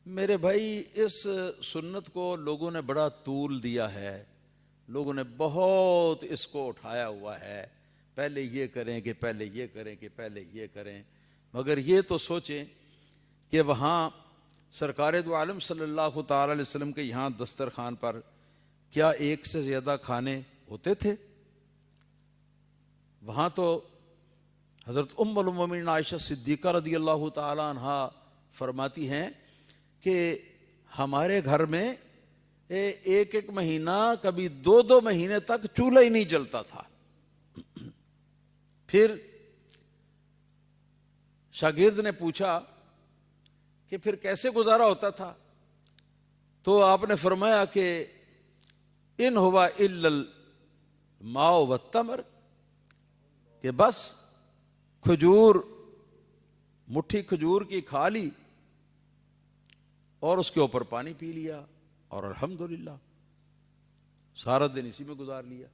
میرے بھائی اس سنت کو لوگوں نے بڑا طول دیا ہے، لوگوں نے بہت اس کو اٹھایا ہوا ہے، پہلے یہ کریں کہ پہلے یہ کریں کہ پہلے یہ کریں، مگر یہ تو سوچیں کہ وہاں سرکار دو عالم صلی اللہ تعالی علیہ وسلم کے یہاں دسترخوان پر کیا ایک سے زیادہ کھانے ہوتے تھے؟ وہاں تو حضرت ام المومنین عائشہ صدیقہ رضی اللہ تعالی عنہا فرماتی ہیں کہ ہمارے گھر میں ایک ایک مہینہ، کبھی دو دو مہینے تک چولہا ہی نہیں جلتا تھا۔ پھر شاگرد نے پوچھا کہ پھر کیسے گزارا ہوتا تھا؟ تو آپ نے فرمایا کہ ان ہوا الا الماء والتمر، کہ بس کھجور، مٹھی کھجور کی کھا لی اور اس کے اوپر پانی پی لیا، اور الحمدللہ سارا دن اسی میں گزار لیا۔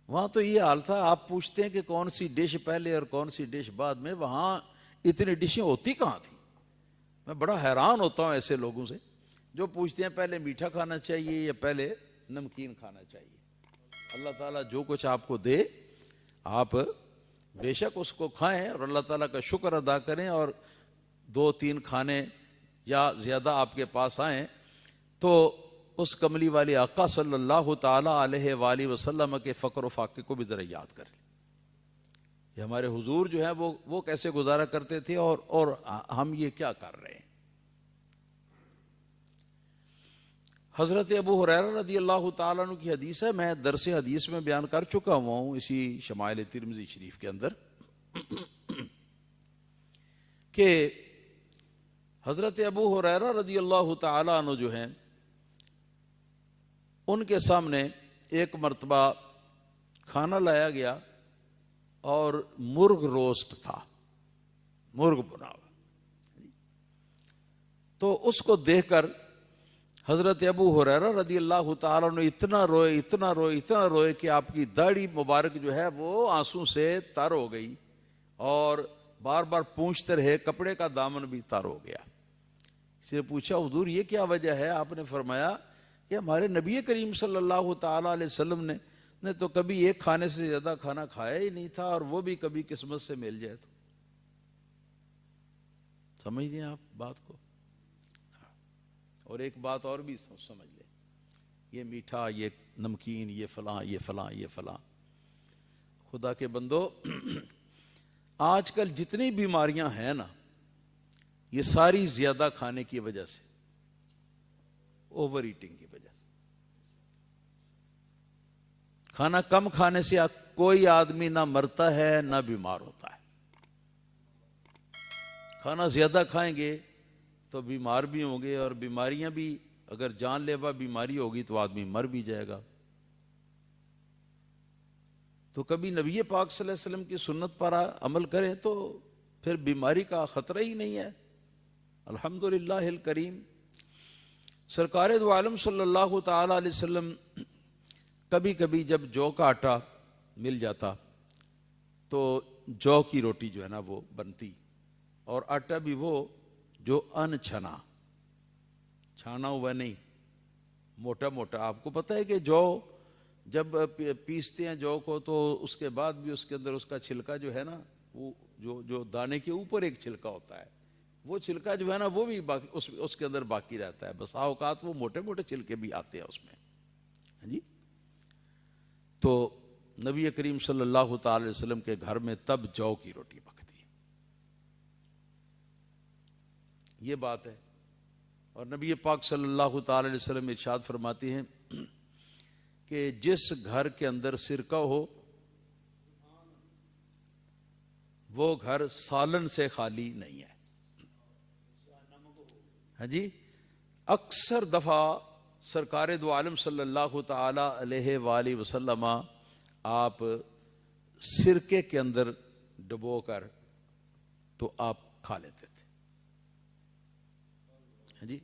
وہاں تو یہ حال تھا، آپ پوچھتے ہیں کہ کون سی ڈش پہلے اور کون سی ڈش بعد میں، وہاں اتنی ڈشیں ہوتی کہاں تھی؟ میں بڑا حیران ہوتا ہوں ایسے لوگوں سے جو پوچھتے ہیں پہلے میٹھا کھانا چاہیے یا پہلے نمکین کھانا چاہیے۔ اللہ تعالیٰ جو کچھ آپ کو دے، آپ بے شک اس کو کھائیں اور اللہ تعالیٰ کا شکر ادا کریں، اور دو تین کھانے یا زیادہ آپ کے پاس آئیں تو اس کملی والے آقا صلی اللہ تعالیٰ علیہ وآلہ وسلم کے فقر و فاقے کو بھی ذرا یاد کریں کہ ہمارے حضور جو ہے وہ کیسے گزارا کرتے تھے، اور ہم یہ کیا کر رہے ہیں۔ حضرت ابو ہریرہ رضی اللہ تعالیٰ عنہ کی حدیث ہے، میں درس حدیث میں بیان کر چکا ہوں اسی شمائل ترمذی شریف کے اندر، کہ حضرت ابو ہریرہ رضی اللہ تعالیٰ عنہ جو ہیں، ان کے سامنے ایک مرتبہ کھانا لایا گیا اور مرغ روسٹ تھا، مرغ بنا ہوا۔ تو اس کو دیکھ کر حضرت ابو ہریرہ رضی اللہ تعالیٰ عنہ اتنا روئے اتنا روئے اتنا روئے کہ آپ کی داڑھی مبارک جو ہے وہ آنسوں سے تر ہو گئی، اور بار بار پوچھتے رہے، کپڑے کا دامن بھی تر ہو گیا۔ اس سے پوچھا حضور یہ کیا وجہ ہے؟ آپ نے فرمایا کہ ہمارے نبی کریم صلی اللہ تعالیٰ علیہ وسلم نے تو کبھی ایک کھانے سے زیادہ کھانا کھایا ہی نہیں تھا، اور وہ بھی کبھی قسمت سے مل جائے تو۔ سمجھ دیں آپ بات کو؟ اور ایک بات اور بھی سمجھ لیں، یہ میٹھا، یہ نمکین، یہ فلاں یہ فلاں یہ فلاں، خدا کے بندو آج کل جتنی بیماریاں ہیں نا، یہ ساری زیادہ کھانے کی وجہ سے، اوور ایٹنگ کی وجہ سے۔ کھانا کم کھانے سے کوئی آدمی نہ مرتا ہے نہ بیمار ہوتا ہے۔ کھانا زیادہ کھائیں گے تو بیمار بھی ہوں گے، اور بیماریاں بھی، اگر جان لیوا بیماری ہوگی تو آدمی مر بھی جائے گا۔ تو کبھی نبی پاک صلی اللہ علیہ وسلم کی سنت پر عمل کریں تو پھر بیماری کا خطرہ ہی نہیں ہے۔ الحمدللہ الکریم، سرکار دو عالم صلی اللہ تعالی علیہ وسلم کبھی کبھی جب جو کا آٹا مل جاتا تو جو کی روٹی جو ہے نا وہ بنتی، اور آٹا بھی وہ جو ان چھنا، چھانا ہوا نہیں، موٹا موٹا۔ آپ کو پتہ ہے کہ جو جب پیستے ہیں جو کو تو اس کے بعد بھی اس کے اندر اس کا چھلکا جو ہے نا، وہ جو دانے کے اوپر ایک چھلکا ہوتا ہے، وہ چھلکا جو ہے نا وہ بھی اس کے اندر باقی رہتا ہے۔ بس اوقات وہ موٹے موٹے چھلکے بھی آتے ہیں اس میں، ہاں جی۔ تو نبی کریم صلی اللہ تعالی علیہ وسلم کے گھر میں تب جو کی روٹی پکتی، یہ بات ہے۔ اور نبی پاک صلی اللہ تعالی علیہ وسلم ارشاد فرماتے ہیں کہ جس گھر کے اندر سرکہ ہو وہ گھر سالن سے خالی نہیں ہے، ہاں جی۔ اکثر دفعہ سرکار دو عالم صلی اللہ تعالی علیہ وآلہ وسلم آپ سرکے کے اندر ڈبو کر تو آپ کھا لیتے تھے، ہاں جی۔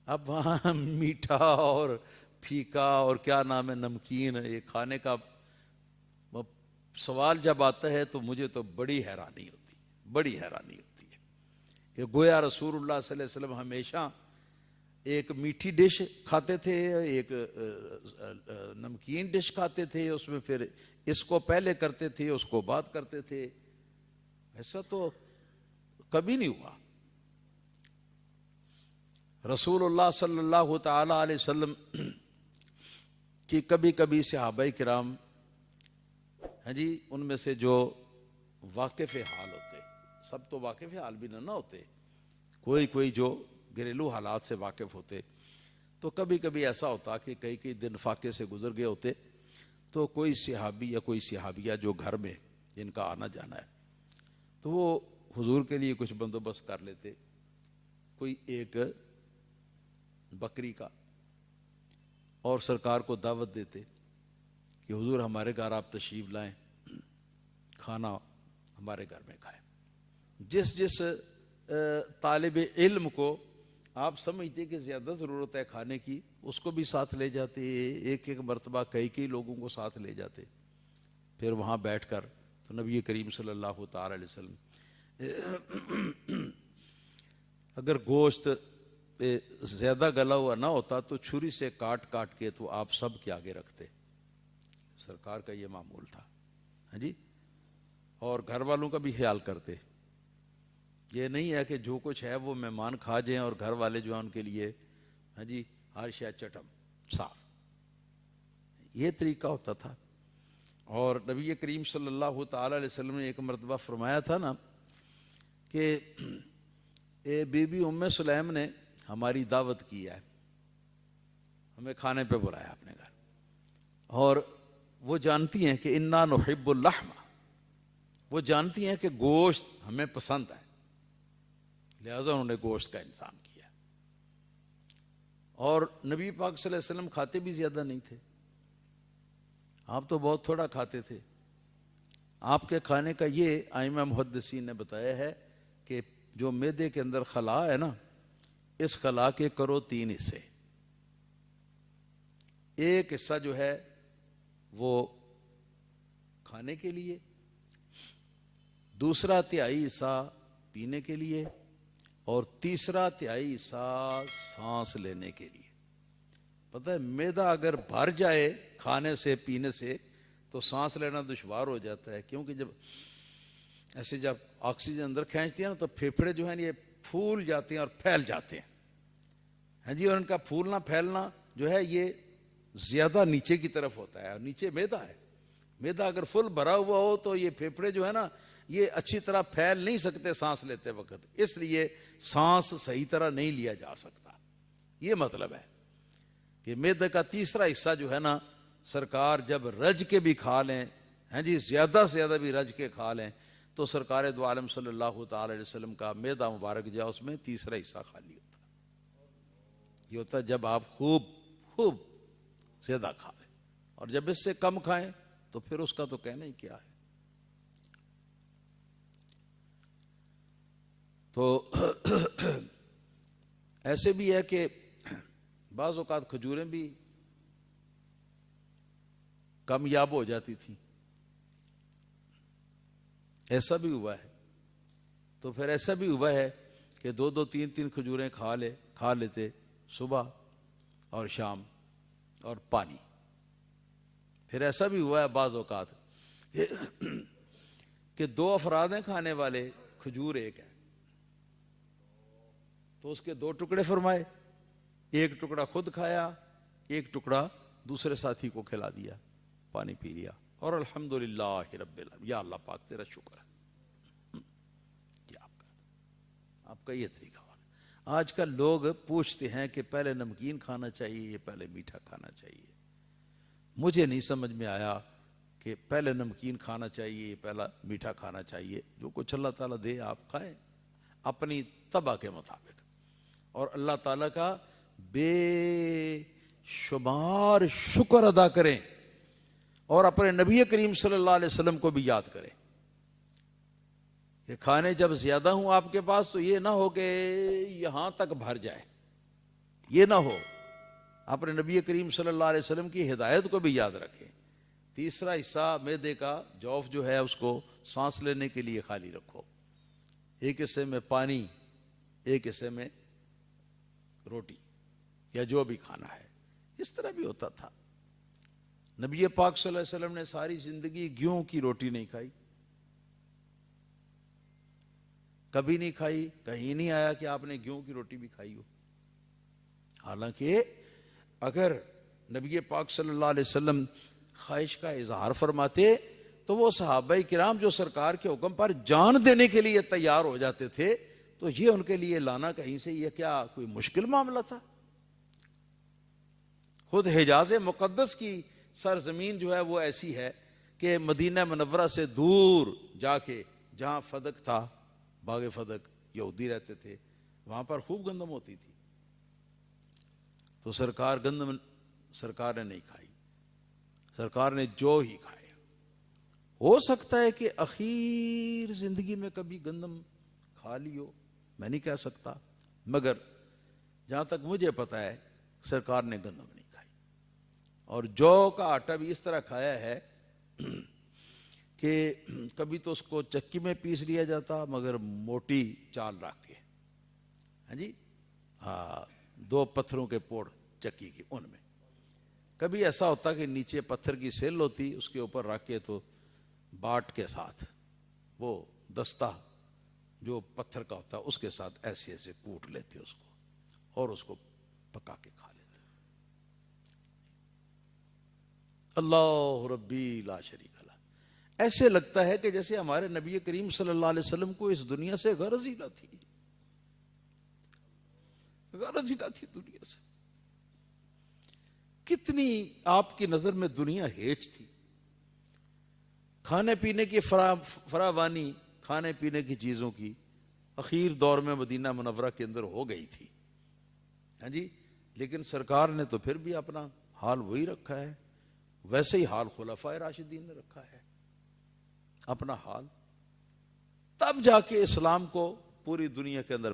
اب وہاں میٹھا اور پھیکا اور کیا نام ہے نمکین، یہ کھانے کا سوال جب آتا ہے تو مجھے تو بڑی حیرانی ہوتی ہے، بڑی حیرانی ہوتی ہے۔ کہ گویا رسول اللہ صلی اللہ علیہ وسلم ہمیشہ ایک میٹھی ڈش کھاتے تھے، ایک نمکین ڈش کھاتے تھے، اس میں پھر اس کو پہلے کرتے تھے اس کو بعد کرتے تھے. ایسا تو کبھی نہیں ہوا. رسول اللہ صلی اللہ تعالی علیہ وسلم کی کبھی کبھی صحابہ کرام ہیں جی ان میں سے جو واقف حال ہوتے، سب تو واقف حال بھی نہ ہوتے، کوئی جو گھریلو حالات سے واقف ہوتے، تو کبھی کبھی ایسا ہوتا کہ کئی دن فاقے سے گزر گئے ہوتے، تو کوئی صحابی یا کوئی صحابیہ جو گھر میں جن کا آنا جانا ہے تو وہ حضور کے لیے کچھ بندوبست کر لیتے، کوئی ایک بکری کا، اور سرکار کو دعوت دیتے کہ حضور ہمارے گھر آپ تشریف لائیں، کھانا ہمارے گھر میں کھائیں. جس طالب علم کو آپ سمجھتے کہ زیادہ ضرورت ہے کھانے کی، اس کو بھی ساتھ لے جاتے، ایک مرتبہ کئی لوگوں کو ساتھ لے جاتے. پھر وہاں بیٹھ کر تو نبی کریم صلی اللہ تعالی علیہ وسلم اگر گوشت زیادہ گلا ہوا نہ ہوتا تو چھری سے کاٹ کے تو آپ سب کے آگے رکھتے. سرکار کا یہ معمول تھا. ہاں جی. اور گھر والوں کا بھی خیال کرتے. یہ نہیں ہے کہ جو کچھ ہے وہ مہمان کھا جائیں اور گھر والے جو ہیں ان کے لیے ہاں جی ہر شے چٹم صاف. یہ طریقہ ہوتا تھا. اور نبی کریم صلی اللہ تعالی علیہ وسلم نے ایک مرتبہ فرمایا تھا نا کہ اے بی بی ام سلیم نے ہماری دعوت کی ہے، ہمیں کھانے پہ بلایا اپنے گھر، اور وہ جانتی ہیں کہ انا نحب اللحم، وہ جانتی ہیں کہ گوشت ہمیں پسند ہے، لہذا انہوں نے گوشت کا انتظام کیا. اور نبی پاک صلی اللہ علیہ وسلم کھاتے بھی زیادہ نہیں تھے، آپ تو بہت تھوڑا کھاتے تھے. آپ کے کھانے کا یہ ائمہ محدثین نے بتایا ہے کہ جو معدے کے اندر خلا ہے نا، اس خلا کے کرو 3 حصے. ایک حصہ جو ہے وہ کھانے کے لیے، دوسرا تہائی حصہ پینے کے لیے، اور تیسرا تہائی حصہ سانس لینے کے لیے. پتہ ہے معدہ اگر بھر جائے کھانے سے پینے سے تو سانس لینا دشوار ہو جاتا ہے، کیونکہ جب آکسیجن اندر کھینچتی ہے نا تو پھیپھڑے جو ہیں یہ پھول جاتے ہیں اور پھیل جاتے ہیں. ہاں جی. اور ان کا پھولنا پھیلنا جو ہے یہ زیادہ نیچے کی طرف ہوتا ہے، اور نیچے معدہ ہے. معدہ اگر فل بھرا ہوا ہو تو یہ پھیپھڑے جو ہے نا یہ اچھی طرح پھیل نہیں سکتے سانس لیتے وقت، اس لیے سانس صحیح طرح نہیں لیا جا سکتا. یہ مطلب ہے کہ معدے کا تیسرا حصہ جو ہے نا سرکار جب رج کے بھی کھا لیں، ہاں جی زیادہ سے زیادہ بھی رج کے کھا لیں، تو سرکار دو عالم صلی اللہ تعالی علیہ وسلم کا معدہ مبارک جائے اس میں تیسرا حصہ خالی ہوتا. یہ ہوتا ہے جب آپ خوب زیادہ کھا لیں، اور جب اس سے کم کھائیں تو پھر اس کا تو کہنا ہی کیا ہے. تو ایسے بھی ہے کہ بعض اوقات کھجوریں بھی کامیاب ہو جاتی تھی، ایسا بھی ہوا ہے. تو پھر ایسا بھی ہوا ہے کہ 2 3 کھجوریں کھا لیتے صبح اور شام اور پانی. پھر ایسا بھی ہوا ہے بعض اوقات کہ 2 افراد ہیں کھانے والے، کھجور ایک ہے، تو اس کے 2 ٹکڑے فرمائے، ایک ٹکڑا خود کھایا، ایک ٹکڑا دوسرے ساتھی کو کھلا دیا، پانی پی لیا، اور الحمدللہ رب العالمین، یا اللہ پاک تیرا شکر ہے. آپ کا یہ طریقہ ہوا. آج کل لوگ پوچھتے ہیں کہ پہلے نمکین کھانا چاہیے یا پہلے میٹھا کھانا چاہیے. مجھے نہیں سمجھ میں آیا کہ پہلے نمکین کھانا چاہیے پہلا میٹھا کھانا چاہیے. جو کچھ اللہ تعالیٰ دے آپ کھائیں اپنی طبع کے مطابق، اور اللہ تعالیٰ کا بے شمار شکر ادا کریں، اور اپنے نبی کریم صلی اللہ علیہ وسلم کو بھی یاد کریں کہ کھانے جب زیادہ ہوں آپ کے پاس تو یہ نہ ہو کہ یہاں تک بھر جائے، یہ نہ ہو. اپنے نبی کریم صلی اللہ علیہ وسلم کی ہدایت کو بھی یاد رکھیں. تیسرا حصہ معدے کا جوف جو ہے اس کو سانس لینے کے لیے خالی رکھو. ایک حصے میں پانی ایک حصے میں روٹی یا جو بھی کھانا ہے. اس طرح بھی ہوتا تھا. نبی پاک صلی اللہ علیہ وسلم نے ساری زندگی گیہوں کی روٹی نہیں کھائی, کبھی نہیں کھائی, کہیں نہیں آیا کہ آپ نے گیہوں کی روٹی بھی کھائی ہو. حالانکہ اگر نبی پاک صلی اللہ علیہ وسلم خواہش کا اظہار فرماتے تو وہ صحابہ کرام جو سرکار کے حکم پر جان دینے کے لیے تیار ہو جاتے تھے, تو یہ ان کے لیے لانا کہیں سے یہ کیا کوئی مشکل معاملہ تھا؟ خود حجاز مقدس کی سرزمین جو ہے وہ ایسی ہے کہ مدینہ منورہ سے دور جا کے جہاں فدق تھا, باغ فدق, یہودی رہتے تھے, وہاں پر خوب گندم ہوتی تھی. تو گندم سرکار نے نہیں کھائی, سرکار نے جو ہی کھایا. ہو سکتا ہے کہ اخیر زندگی میں کبھی گندم کھا لی ہو, میں نہیں کہہ سکتا, مگر جہاں تک مجھے پتا ہے سرکار نے گندم نہیں کھائی. اور جو کا آٹا بھی اس طرح کھایا ہے کہ کبھی تو اس کو چکی میں پیس لیا جاتا, مگر موٹی چال رکھ کے, ہاں جی, ہاں, 2 پتھروں کے پوڑ چکی کی, ان میں کبھی ایسا ہوتا کہ نیچے پتھر کی سیل ہوتی, اس کے اوپر رکھ کے تو باٹ کے ساتھ وہ دستہ جو پتھر کا ہوتا اس کے ساتھ ایسے ایسے کوٹ لیتے اس کو اور اس کو پکا کے کھا لیتے. اللہ ربی لا شریک لہ. ایسے لگتا ہے کہ جیسے ہمارے نبی کریم صلی اللہ علیہ وسلم کو اس دنیا سے غرض ہی نہ تھی, غرض ہی نہ تھی دنیا سے. کتنی آپ کی نظر میں دنیا ہیچ تھی, کھانے پینے کی فراوانی, کھانے پینے کی چیزوں کی اخیر دور میں مدینہ منورہ کے اندر ہو گئی تھی, ہاں جی, لیکن سرکار نے تو پھر بھی اپنا حال وہی رکھا ہے, ویسے ہی حال خلفائے راشدین نے رکھا ہے, اپنا حال. تب جا کے اسلام کو پوری دنیا کے اندر